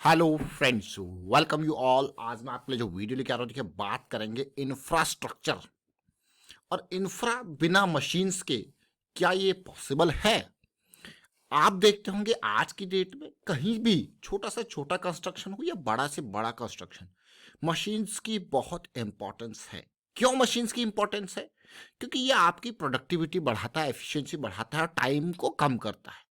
Hello friends, welcome you all. आज मैं आपके लिए जो वीडियो लेके आ रहा हूँ, देखिए बात करेंगे इंफ्रास्ट्रक्चर और इंफ्रा बिना मशीन्स के क्या ये पॉसिबल है। आप देखते होंगे आज की डेट में कहीं भी छोटा से छोटा कंस्ट्रक्शन हो या बड़ा से बड़ा कंस्ट्रक्शन, मशीन्स की बहुत इंपॉर्टेंस है। क्यों मशीन्स की इंपॉर्टेंस है? क्योंकि ये आपकी प्रोडक्टिविटी बढ़ाता है, एफिशिएंसी बढ़ाता है और टाइम को कम करता है।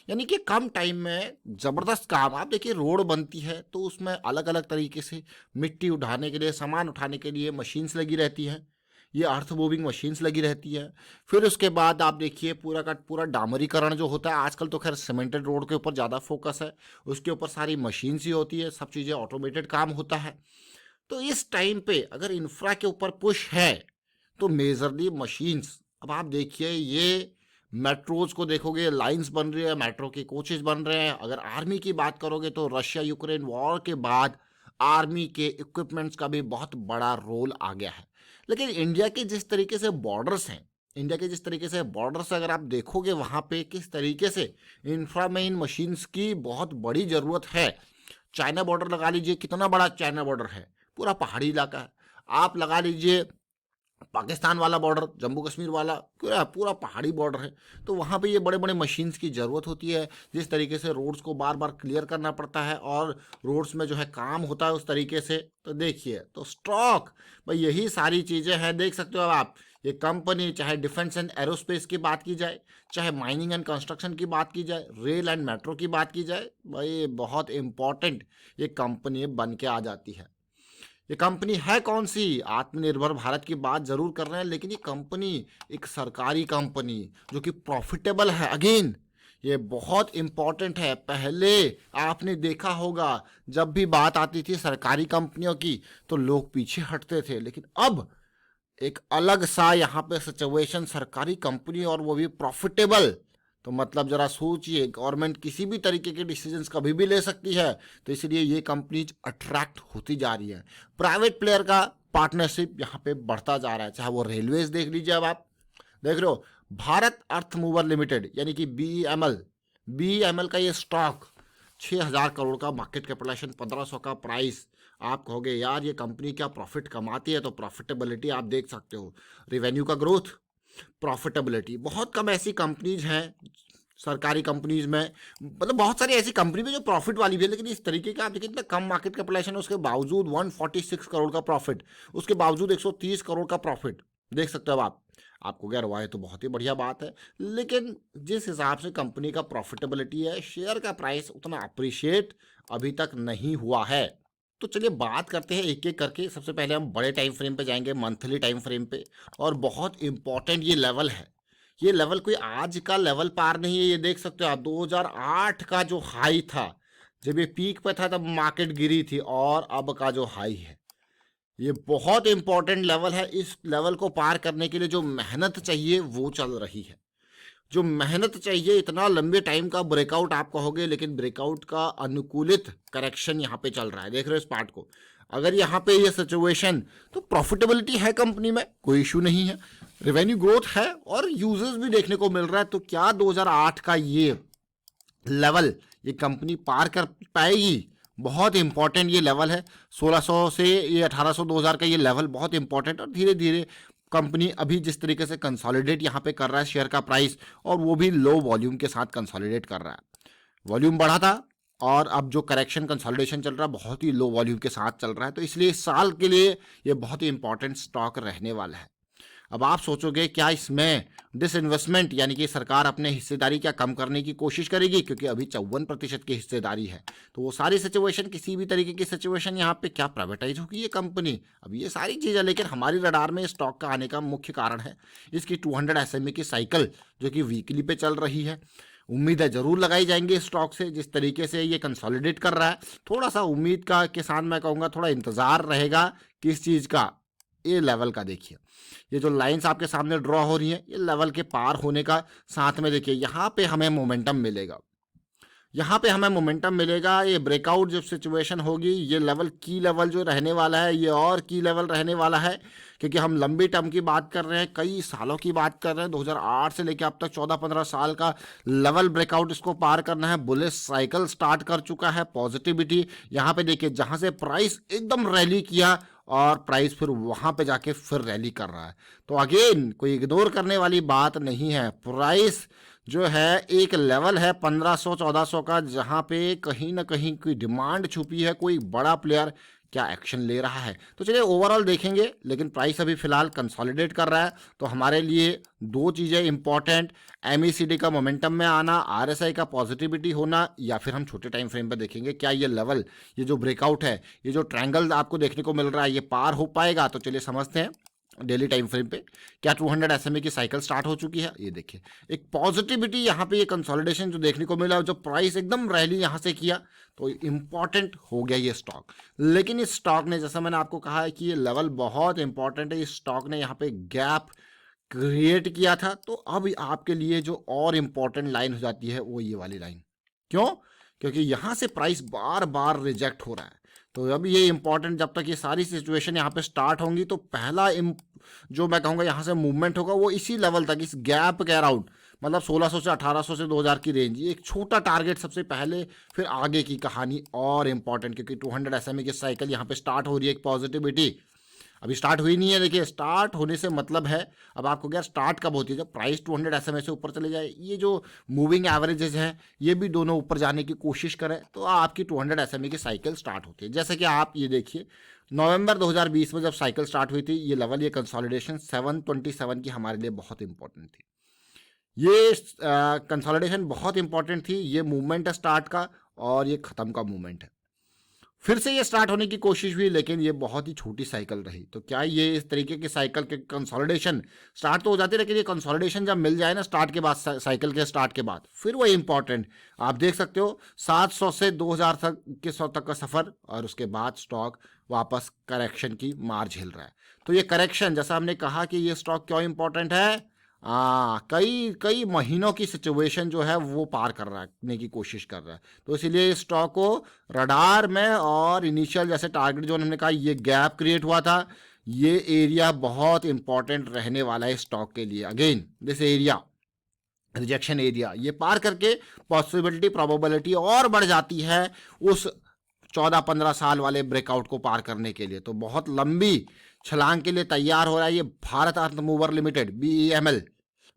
यानी कि कम टाइम में ज़बरदस्त काम। आप देखिए रोड बनती है तो उसमें अलग अलग तरीके से मिट्टी उठाने के लिए, सामान उठाने के लिए मशीन्स लगी रहती हैं। ये अर्थ मूविंग मशीन्स लगी रहती है। फिर उसके बाद आप देखिए पूरा का पूरा डामरीकरण जो होता है, आजकल तो खैर सीमेंटेड रोड के ऊपर ज़्यादा फोकस है, उसके ऊपर सारी मशीन्स ही होती है, सब चीज़ें ऑटोमेटेड काम होता है। तो इस टाइम पे अगर इंफ्रा के ऊपर पुश है तो मेजरली मशीन्स। अब आप देखिए ये मेट्रोज को देखोगे, लाइंस बन रही है, मेट्रो के कोचेज बन रहे हैं। अगर आर्मी की बात करोगे तो रशिया यूक्रेन वॉर के बाद आर्मी के इक्विपमेंट्स का भी बहुत बड़ा रोल आ गया है। लेकिन इंडिया के जिस तरीके से बॉर्डर्स हैं, इंडिया के जिस तरीके से बॉर्डर्स अगर आप देखोगे वहाँ पे किस तरीके से इंफ्रा में इन मशीन्स की बहुत बड़ी ज़रूरत है। चाइना बॉर्डर लगा लीजिए, कितना बड़ा चाइना बॉर्डर है, पूरा पहाड़ी इलाका है। आप लगा लीजिए पाकिस्तान वाला बॉर्डर, जम्मू कश्मीर वाला, पूरा पूरा पहाड़ी बॉर्डर है। तो वहाँ पे ये बड़े बड़े मशीन्स की ज़रूरत होती है। जिस तरीके से रोड्स को बार बार क्लियर करना पड़ता है और रोड्स में जो है काम होता है उस तरीके से, तो देखिए तो स्टॉक भाई यही सारी चीज़ें हैं। देख सकते हो अब आप ये कंपनी, चाहे डिफेंस एंड एरोस्पेस की बात की जाए, चाहे माइनिंग एंड कंस्ट्रक्शन की बात की जाए, रेल एंड मेट्रो की बात की जाए, भाई बहुत इंपॉर्टेंट ये कंपनी बन के आ जाती है। ये कंपनी है कौन सी? आत्मनिर्भर भारत की बात जरूर कर रहे हैं, लेकिन ये कंपनी एक सरकारी कंपनी जो कि प्रॉफिटेबल है। अगेन ये बहुत इंपॉर्टेंट है। पहले आपने देखा होगा जब भी बात आती थी सरकारी कंपनियों की तो लोग पीछे हटते थे, लेकिन अब एक अलग सा यहाँ पे सिचुएशन, सरकारी कंपनी और वो भी प्रॉफिटेबल। तो मतलब जरा सोचिए, गवर्नमेंट किसी भी तरीके के डिसीजंस कभी भी ले सकती है, तो इसलिए ये कंपनीज अट्रैक्ट होती जा रही है। प्राइवेट प्लेयर का पार्टनरशिप यहाँ पे बढ़ता जा रहा है। चाहे वो रेलवेज देख लीजिए, अब आप देख रहे हो भारत अर्थ मूवर लिमिटेड यानी कि बीईएमएल का ये स्टॉक 6,000 करोड़ का मार्केट कैपिटलाइजेशन, 1,500 का प्राइस। आप कहोगे यार ये कंपनी क्या प्रॉफिट कमाती है? तो प्रॉफिटेबिलिटी आप देख सकते हो, रेवेन्यू का ग्रोथ, प्रॉफिटेबिलिटी। बहुत कम ऐसी कंपनीज हैं सरकारी कंपनीज में, मतलब बहुत सारी ऐसी कंपनी भी जो प्रॉफिट वाली भी है, लेकिन इस तरीके का आप देखिए इतना कम मार्केट कैपिटलाइजेशन है, उसके बावजूद 146 करोड़ का प्रॉफिट, उसके बावजूद 130 करोड़ का प्रॉफिट। देख सकते हो आप। आपको क्या रहा है तो बहुत ही बढ़िया बात है, लेकिन जिस हिसाब से कंपनी का प्रॉफिटेबिलिटी है, शेयर का प्राइस उतना अप्रिशिएट अभी तक नहीं हुआ है। तो चलिए बात करते हैं एक एक करके। सबसे पहले हम बड़े टाइम फ्रेम पे जाएंगे, मंथली टाइम फ्रेम पे। और बहुत इंपॉर्टेंट ये लेवल है। ये लेवल कोई आज का लेवल पार नहीं है। ये देख सकते हो आप 2008 का जो हाई था, जब ये पीक पे था तब मार्केट गिरी थी, और अब का जो हाई है ये बहुत इंपॉर्टेंट लेवल है। इस लेवल को पार करने के लिए जो मेहनत चाहिए वो चल रही है। जो मेहनत चाहिए, इतना लंबे टाइम का ब्रेकआउट आप कहोगे, लेकिन ब्रेकआउट का अनुकूलित करेक्शन यहाँ पे चल रहा है। देख रहे हो इस पार्ट को? अगर यहाँ पे ये सिचुएशन, तो प्रॉफिटेबिलिटी है कंपनी में, कोई इशू नहीं है, रेवेन्यू ग्रोथ है और यूजर्स भी देखने को मिल रहा है। तो क्या 2008 का ये लेवल ये कंपनी पार कर पाएगी? बहुत इंपॉर्टेंट ये लेवल है। 1600 से ये 1800 2000 का ये लेवल बहुत इंपॉर्टेंट। और धीरे धीरे कंपनी अभी जिस तरीके से कंसोलिडेट यहाँ पे कर रहा है शेयर का प्राइस, और वो भी लो वॉल्यूम के साथ कंसोलिडेट कर रहा है। वॉल्यूम बढ़ा था और अब जो करेक्शन कंसोलिडेशन चल रहा है बहुत ही लो वॉल्यूम के साथ चल रहा है। तो इसलिए इस साल के लिए ये बहुत ही इंपॉर्टेंट स्टॉक रहने वाला है। अब आप सोचोगे क्या इसमें डिसइन्वेस्टमेंट यानी कि सरकार अपने हिस्सेदारी क्या कम करने की कोशिश करेगी? क्योंकि अभी 54% की हिस्सेदारी है, तो वो सारी सिचुएशन, किसी भी तरीके की सिचुएशन यहाँ पे क्या प्राइवेटाइज होगी ये कंपनी? अब ये सारी चीज़ें, लेकिन हमारी रडार में स्टॉक का आने का मुख्य कारण है इसकी 200 SMA की साइकिल जो कि वीकली पे चल रही है। उम्मीद है जरूर लगाई जाएंगे स्टॉक से। जिस तरीके से ये कंसोलिडेट कर रहा है, थोड़ा सा उम्मीद का के साथ मैं कहूँगा थोड़ा इंतजार रहेगा किस चीज़ का? ये लेवल का। देखिए ये जो लाइंस आपके सामने ड्रॉ हो रही हैं, ये लेवल के पार होने का, साथ में देखिए यहाँ पे हमें मोमेंटम मिलेगा। यहाँ पे हमें मोमेंटम मिलेगा। ये ब्रेकआउट जब सिचुएशन होगी, ये लेवल की लेवल जो रहने वाला है, ये और की लेवल रहने वाला है, क्योंकि हम लंबी टर्म की बात कर रहे हैं, कई सालों की बात कर रहे हैं। 2008 से लेकर अब तक 14-15 साल का लेवल ब्रेकआउट इसको पार करना है। बुलिश साइकिल स्टार्ट कर चुका है। पॉजिटिविटी यहाँ पे देखिए, जहाँ से प्राइस एकदम रैली किया और प्राइस फिर वहाँ पे जाके फिर रैली कर रहा है। तो अगेन कोई इग्नोर करने वाली बात नहीं है। प्राइस जो है एक लेवल है 1500-1400 का, जहाँ पे कहीं ना कहीं कोई डिमांड छुपी है, कोई बड़ा प्लेयर क्या एक्शन ले रहा है। तो चलिए ओवरऑल देखेंगे, लेकिन प्राइस अभी फिलहाल कंसोलिडेट कर रहा है। तो हमारे लिए दो चीज़ें इंपॉर्टेंट, एमएसीडी का मोमेंटम में आना, आरएसआई का पॉजिटिविटी होना, या फिर हम छोटे टाइम फ्रेम पर देखेंगे क्या ये लेवल, ये जो ब्रेकआउट है, ये जो ट्रायंगल आपको देखने को मिल रहा है, ये पार हो पाएगा। तो चलिए समझते हैं डेली टाइम फ्रेम पे क्या 200 SMA की साइकिल स्टार्ट हो चुकी है। ये देखिए एक पॉजिटिविटी यहाँ पे, ये कंसोलिडेशन जो देखने को मिला, जो प्राइस एकदम रैली यहाँ से किया, तो इंपॉर्टेंट हो गया ये स्टॉक। लेकिन इस स्टॉक ने, जैसा मैंने आपको कहा है कि ये लेवल बहुत इंपॉर्टेंट है, इस स्टॉक ने यहाँ पे गैप क्रिएट किया था। तो अब आपके लिए जो और इंपॉर्टेंट लाइन हो जाती है वो ये वाली लाइन। क्यों? क्योंकि यहाँ से प्राइस बार बार रिजेक्ट हो रहा है। तो अब ये इंपॉर्टेंट, जब तक ये सारी सिचुएशन यहाँ पे स्टार्ट होंगी, तो पहला जो मैं कहूँगा यहाँ से मूवमेंट होगा वो इसी लेवल तक, इस गैप के अराउंड, मतलब 1600 से 1800 से 2000 की रेंज। ये एक छोटा टारगेट सबसे पहले, फिर आगे की कहानी और इंपॉर्टेंट, क्योंकि 200 SMA की साइकिल यहाँ पे स्टार्ट हो रही है। एक पॉजिटिविटी अभी स्टार्ट हुई नहीं है। देखिए स्टार्ट होने से मतलब है, अब आपको क्या स्टार्ट कब होती है, जब प्राइस 200 SMA से ऊपर चले जाए। ये जो मूविंग एवरेजेस हैं, ये भी दोनों ऊपर जाने की कोशिश करें, तो आपकी 200 SMA की साइकिल स्टार्ट होती है। जैसे कि आप ये देखिए, नवंबर 2020 में जब साइकिल स्टार्ट हुई थी, ये लेवल, ये कंसोलिडेशन 727 की हमारे लिए बहुत इंपॉर्टेंट थी। ये कंसोलिडेशन बहुत इंपॉर्टेंट थी। ये मूवमेंट है स्टार्ट का, और ये ख़त्म का मूवमेंट है। फिर से ये स्टार्ट होने की कोशिश हुई, लेकिन ये बहुत ही छोटी साइकिल रही। तो क्या ये इस तरीके की साइकिल के कंसोलिडेशन स्टार्ट तो हो जाती है, लेकिन ये कंसोलिडेशन जब मिल जाए ना स्टार्ट के बाद, साइकिल के स्टार्ट के बाद, फिर वो इंपॉर्टेंट, आप देख सकते हो 700 से 2000 तक के 100 तक का सफ़र, और उसके बाद स्टॉक वापस करेक्शन की मार झेल रहा है। तो ये करेक्शन, जैसा हमने कहा कि ये स्टॉक क्यों इंपॉर्टेंट है, कई कई महीनों की सिचुएशन जो है वो पार करने की कोशिश कर रहा है। तो इसीलिए इस स्टॉक को रडार में, और इनिशियल जैसे टारगेट जो हमने कहा, ये गैप क्रिएट हुआ था, ये एरिया बहुत इंपॉर्टेंट रहने वाला है स्टॉक के लिए। Again this area, rejection area, ये पार करके पॉसिबिलिटी, प्रोबेबिलिटी और बढ़ जाती है उस 14-15 साल वाले ब्रेकआउट को पार करने के लिए। तो बहुत लंबी छलांग के लिए तैयार हो रहा है ये भारत अर्थ मूवर लिमिटेड, BEML।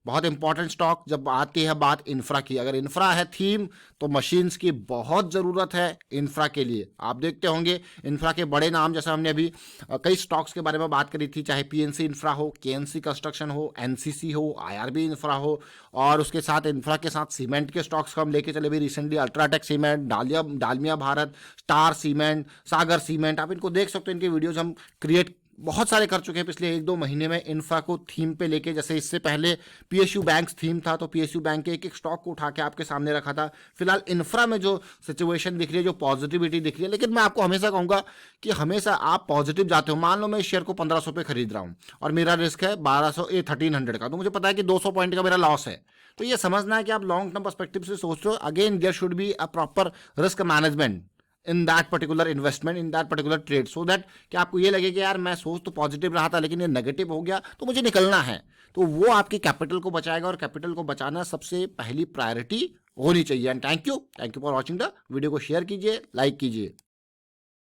बहुत इंपॉर्टेंट स्टॉक। जब आती है बात इंफ्रा की, अगर इंफ्रा है थीम, तो मशीन्स की बहुत ज़रूरत है इंफ्रा के लिए। आप देखते होंगे इंफ्रा के बड़े नाम, जैसा हमने अभी कई स्टॉक्स के बारे में बात करी थी, चाहे PNC इंफ्रा हो, KNC कंस्ट्रक्शन हो, NCC हो, IRB इंफ्रा हो, और उसके साथ इंफ्रा के साथ सीमेंट के स्टॉक्स को हम लेके चले भी recently, UltraTech cement, Dalmia Bharat, Star cement, Sagar cement. आप इनको देख सकते हो, इनके वीडियोज़ हम क्रिएट बहुत सारे कर चुके हैं पिछले 1-2 महीने में इंफ्रा को थीम पे लेके। जैसे इससे पहले PSU बैंक थीम था, तो PSU बैंक के एक एक स्टॉक को उठा के आपके सामने रखा था। फिलहाल इंफ्रा में जो सिचुएशन दिख रही है, जो पॉजिटिविटी दिख रही है, लेकिन मैं आपको हमेशा कहूँगा कि हमेशा आप पॉजिटिव जाते हो। मान लो मैं इस शेयर को 1500 पे खरीद रहा हूँ, और मेरा रिस्क है 1300 का, तो मुझे पता है कि 200 पॉइंट का मेरा लॉस है। तो ये समझना है कि आप लॉन्ग टर्म पर्सपेक्टिव से सोच रहे हो। Again there should be a proper risk management in that particular investment, in that particular trade, so that कि आपको ये लगे कि यार मैं सोच तो पॉजिटिव रहा था, लेकिन ये नेगेटिव हो गया, तो मुझे निकलना है। तो वो आपके कैपिटल को बचाएगा, और कैपिटल को बचाना सबसे पहली प्रायोरिटी होनी चाहिए। And thank you for watching the video. को शेयर कीजिए, लाइक कीजिए।